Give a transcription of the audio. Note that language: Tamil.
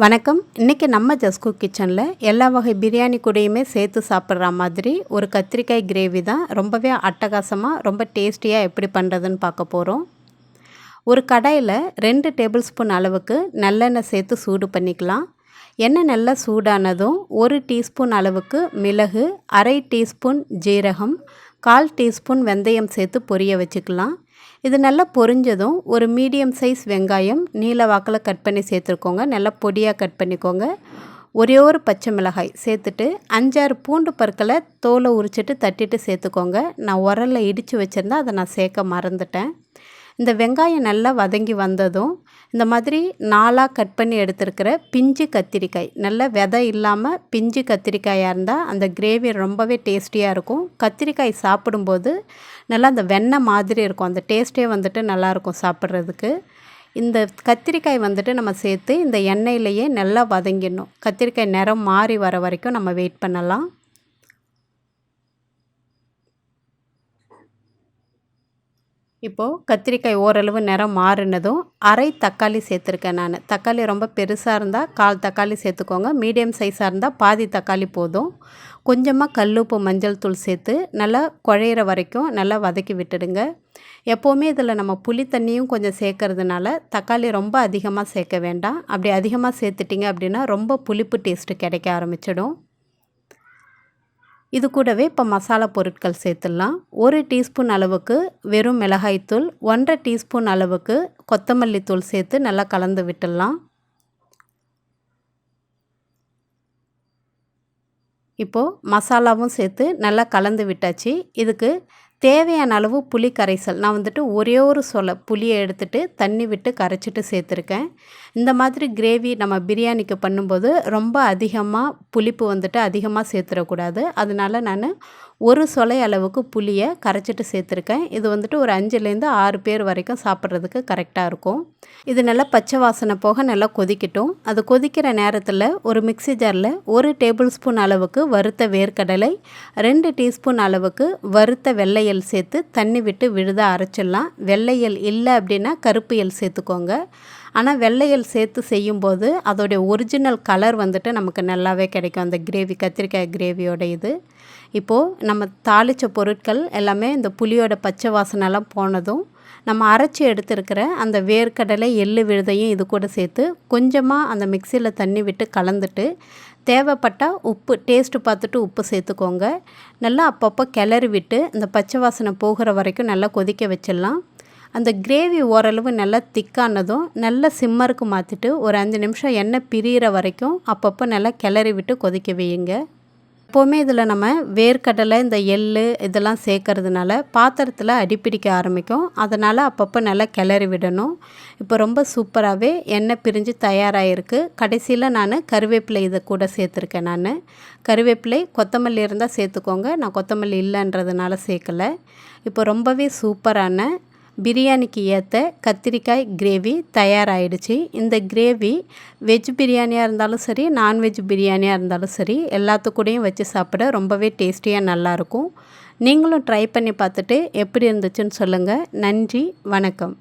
வணக்கம். இன்றைக்கி நம்ம ஜஸ்ட் குக் கிச்சனில் எல்லா வகை பிரியாணி கூடயுமே சேர்த்து சாப்பிட்ற மாதிரி ஒரு கத்திரிக்காய் கிரேவி தான் ரொம்பவே அட்டகாசமாக ரொம்ப டேஸ்டியாக எப்படி பண்ணுறதுன்னு பார்க்க போகிறோம். ஒரு கடாயில் 2 டேபிள் ஸ்பூன் அளவுக்கு நல்லெண்ணெய் சேர்த்து சூடு பண்ணிக்கலாம். எண்ணெய் நல்லா சூடானதும் 1 டீஸ்பூன் அளவுக்கு மிளகு, 1/2 டீஸ்பூன் ஜீரகம், 1/4 டீஸ்பூன் வெந்தயம் சேர்த்து பொரிய வச்சுக்கலாம். இது நல்லா பொரிஞ்சதும் ஒரு மீடியம் சைஸ் வெங்காயம் நீல வாக்கில் கட் பண்ணி சேர்த்துருக்கோங்க. நல்லா பொடியாக கட் பண்ணிக்கோங்க. ஒரே ஒரு பச்சை மிளகாய் சேர்த்துட்டு 5-6 பூண்டு பற்களை தோலை உரிச்சிட்டு தட்டிட்டு சேர்த்துக்கோங்க. நான் உரலில் இடித்து வச்சுருந்தேன், அதை நான் சேர்க்க மறந்துட்டேன். இந்த வெங்காயம் நல்லா வதங்கி வந்ததும் இந்த மாதிரி 4ஆக கட் பண்ணி எடுத்துருக்கிற பிஞ்சு கத்திரிக்காய், நல்ல விதை இல்லாமல் பிஞ்சு கத்திரிக்காயாக இருந்தால் அந்த கிரேவி ரொம்பவே டேஸ்டியாக இருக்கும். கத்திரிக்காய் சாப்பிடும்போது நல்லா அந்த வெண்ணெய் மாதிரி இருக்கும், அந்த டேஸ்ட்டே வந்துட்டு நல்லாயிருக்கும் சாப்பிட்றதுக்கு. இந்த கத்திரிக்காய் வந்துட்டு நம்ம சேர்த்து இந்த எண்ணெயிலேயே நல்லா வதங்கிடணும். கத்திரிக்காய் நிறம் மாறி வர வரைக்கும் நம்ம வெயிட் பண்ணலாம். இப்போது கத்திரிக்காய் ஓரளவு நிறம் மாறினதும் 1/2 தக்காளி சேர்த்துருக்கேன் நான். தக்காளி ரொம்ப பெருசாக இருந்தால் 1/4 தக்காளி சேர்த்துக்கோங்க. மீடியம் சைஸாக இருந்தால் பாதி தக்காளி போதும். கொஞ்சமாக கல்லுப்பு, மஞ்சள் தூள் சேர்த்து நல்லா குழையிற வரைக்கும் நல்லா வதக்கி விட்டுடுங்க. எப்போவுமே இதில் நம்ம புளி தண்ணியும் கொஞ்சம் சேர்க்கறதுனால தக்காளி ரொம்ப அதிகமாக சேர்க்க வேண்டாம். அப்படி அதிகமாக சேர்த்துட்டிங்க அப்படின்னா ரொம்ப புளிப்பு டேஸ்ட்டு கிடைக்க ஆரம்பிச்சிடும். இது கூடவே இப்போ மசாலா பொருட்கள் சேர்த்துடலாம். 1 டீஸ்பூன் அளவுக்கு வெறும் மிளகாய்த்தூள், 1/2 டீஸ்பூன் அளவுக்கு கொத்தமல்லி தூள் சேர்த்து நல்லா கலந்து விட்டுடலாம். இப்போது மசாலாவும் சேர்த்து நல்லா கலந்து விட்டாச்சு. இதுக்கு தேவையான அளவு புளி கரைசல் நான் வந்துட்டு ஒரே ஒரு சொலை புளியை எடுத்துகிட்டு தண்ணி விட்டு கரைச்சிட்டு சேர்த்துருக்கேன். இந்த மாதிரி கிரேவி நம்ம பிரியாணிக்கு பண்ணும்போது ரொம்ப அதிகமாக புளிப்பு வந்துட்டு அதிகமாக சேர்த்துடக்கூடாது. அதனால நான் ஒரு சொலை அளவுக்கு புளியை கரைச்சிட்டு சேர்த்துருக்கேன். இது வந்துட்டு ஒரு 5லேருந்து 6 பேர் வரைக்கும் சாப்பிட்றதுக்கு கரெக்டாக இருக்கும். இது நல்லா பச்சை வாசனை போக நல்லா கொதிக்கட்டும். அது கொதிக்கிற நேரத்தில் ஒரு மிக்ஸி ஜாரில் 1 டேபிள் ஸ்பூன் அளவுக்கு வறுத்த வேர்க்கடலை, 2 டீஸ்பூன் அளவுக்கு வறுத்த வெள்ளை எள் சேர்த்து தண்ணி விட்டு விழுதாக அரைச்சிடலாம். வெள்ளை எள் இல்லை அப்படின்னா கருப்பு எள் சேர்த்துக்கோங்க. ஆனால் வெள்ளை எள் சேர்த்து செய்யும்போது அதோடைய ஒரிஜினல் கலர் வந்துட்டு நமக்கு நல்லாவே கிடைக்கும் அந்த கிரேவி, கத்திரிக்காய் கிரேவியோட இது. இப்போது நம்ம தாளித்த பொருட்கள் எல்லாமே இந்த புளியோட பச்சை வாசனைலாம் போனதும் நம்ம அரைச்சி எடுத்துருக்கிற அந்த வேர்க்கடலை, எள்ளு விழுதையும் இது கூட சேர்த்து கொஞ்சமாக அந்த மிக்சியில் தண்ணி விட்டு கலந்துட்டு தேவைப்பட்டால் உப்பு டேஸ்ட்டு பார்த்துட்டு உப்பு சேர்த்துக்கோங்க. நல்லா அப்பப்போ கிளறி விட்டு இந்த பச்சை வாசனை போகிற வரைக்கும் நல்லா கொதிக்க வச்சிடலாம். அந்த கிரேவி ஓரளவு நல்லா திக்கானதும் நல்லா சிம்மருக்கு மாற்றிட்டு ஒரு 5 நிமிஷம் எண்ணெய் பிரிகிற வரைக்கும் அப்பப்போ நல்லா கிளறி விட்டு கொதிக்க வையுங்க. எப்போவுமே இதில் நம்ம வேர்க்கடலை, இந்த எள் இதெல்லாம் சேர்க்கறதுனால பாத்திரத்தில் அடிப்பிடிக்க ஆரம்பிக்கும். அதனால் அப்பப்போ நல்லா கிளறி விடணும். இப்போ ரொம்ப சூப்பராகவே எண்ணெய் பிரிஞ்சு தயாராகிருக்கு. கடைசியில் நான் கருவேப்பிலை இதை கூட சேர்த்துருக்கேன். நான் கருவேப்பிலை, கொத்தமல்லி இருந்தால் சேர்த்துக்கோங்க. நான் கொத்தமல்லி இல்லைன்றதுனால சேர்க்கலை. இப்போ ரொம்பவே சூப்பரான பிரியாணிக்கு ஏற்ற கத்திரிக்காய் கிரேவி தயாராகிடுச்சு. இந்த கிரேவி வெஜ் பிரியாணியாக இருந்தாலும் சரி, நான்வெஜ் பிரியாணியாக இருந்தாலும் சரி, எல்லாத்துக்கூடையும் வச்சு சாப்பிட ரொம்பவே டேஸ்டியாக நல்லாயிருக்கும். நீங்களும் ட்ரை பண்ணி பார்த்துட்டு எப்படி இருந்துச்சுன்னு சொல்லுங்கள். நன்றி, வணக்கம்.